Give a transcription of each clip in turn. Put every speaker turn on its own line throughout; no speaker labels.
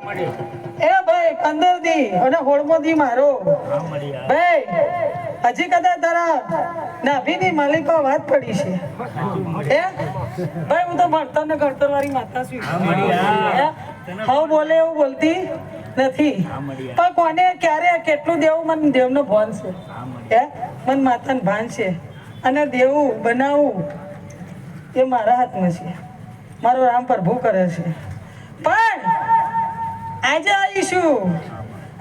એ ભાઈ 15 દી અને 16મો દી મારો ભાઈ હજી કદાચ તારા નાભીની માલિકો વાત પડી છે એ ભાઈ હું તો ભણતર ને ઘડતર વાળી માતા છું હવે બોલે એવું બોલતી નથી પણ કોને ક્યારે કેટલું દેવું મને દેવનો ભાન છે મને માતાને ભાન છે અને દેવું બનાવવું એ મારા હાથમાં છે મારો રામ પ્રભુ કરે છે પણ આજે આવીશું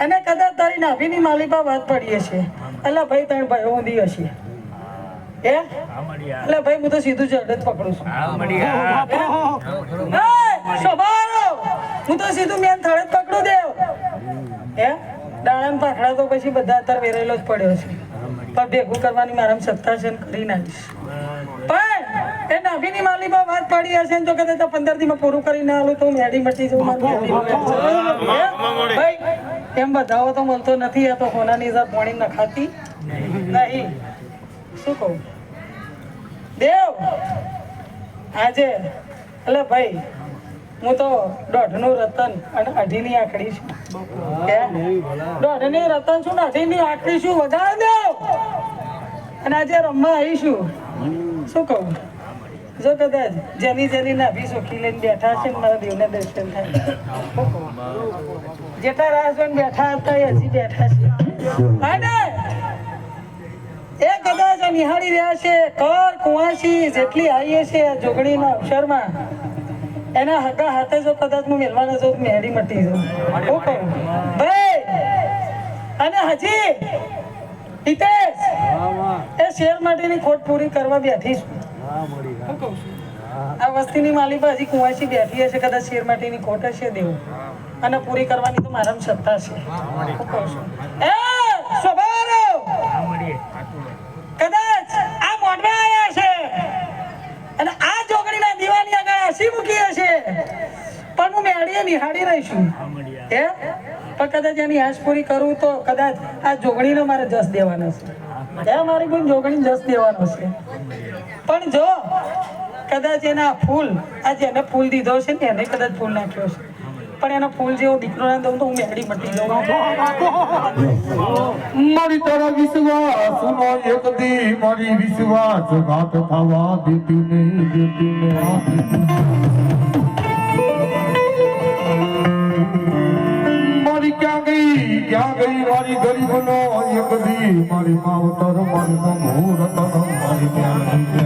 અને કદાચ તારી નાભીની માલિકા વાત પડીએ છે એટલે ભાઈ તને ભાઈ ઊંધી હશે એટલે ભાઈ હું તો સીધું જડ જ પકડું છું હું તો સીધું મેન થડે જ પકડું દેવ દાણા પાખડા તો પછી બધા અત્યારે વેરેલો જ પડ્યો છે પણ ભેગું કરવાની મારા સત્તા છે કરી નાખીશ પણ એ નાભીની માલિકા વાત પડી હશે ને તો કદાચ 15 દીમાં પૂરું કરી ના આલું તો મેડી મટી જવું ભાઈ એમ બધાઓ તો મળતો નથી આ તો હોનાની અંદર પાણી નખાતી નહીં શું કહું દેવ આજે એટલે ભાઈ હું તો 1.5નું રતન અને 2.5ની આંકડી છું 1.5ની રતન છું ને 2.5ની આંકડી છું વધારે દેવ અને આજે રમવા આવીશું શું કહું જો કદાચ જેની નાભી સોખી લઈને બેઠા છે ને મારા દેવના દર્શન થાય જેટલા રાહ જોઈને બેઠા હતા એ હજી બેઠા છે અને એ કદાચ નિહાળી રહ્યા છે કર કુંવાસી જેટલી આવીએ છે આ જોગણીના અક્ષરમાં એના હગા હાથે જો કદાચ હું મેલવાના જો મેળી મટી જાઉં શું કહું ભાઈ અને હજી હિતેશ એ શેર માટેની ખોટ પૂરી કરવા બેઠી છું શું કહું છું આ વસ્તીની માલિકા હજી કુંવાસી બેઠી હશે કદાચ શેર માટેની ખોટ હશે દેવું અને પૂરી કરવાની તો મારામાં સત્તા છે શું કહું છું એ સ્વભાવ કદાચ આ મોઢવા આવ્યા છે અને આ જોગણીના દીવાની આગળ હસી મૂકી હશે પણ હું મેળીએ નિહાળી રહીશું પણ કદાચ એની આશ પૂરી કરું તો કદાચ આ જોગણીનો મારે જસ દેવાનો છે મારી કોઈ જોગણી જસ દેવાનો છે પણ જો કદાચ એના ફૂલ આ જેને ફૂલ દીધો છે ને એને કદાચ ફૂલ નાખ્યો છે પણ એનો ફૂલ જેવો દીકરો ના દઉં તો હું મેળી મટી જાઉં
મારી તારા વિશ્વાસ નો એક દી મારી વિશ્વાસ ઘાત થવા દેતી ને મારી ક્યાં ગઈ મારી ગરીબ નો એક દી મારી માવતર મારી મુહૂર્ત મારી ક્યાં ગઈ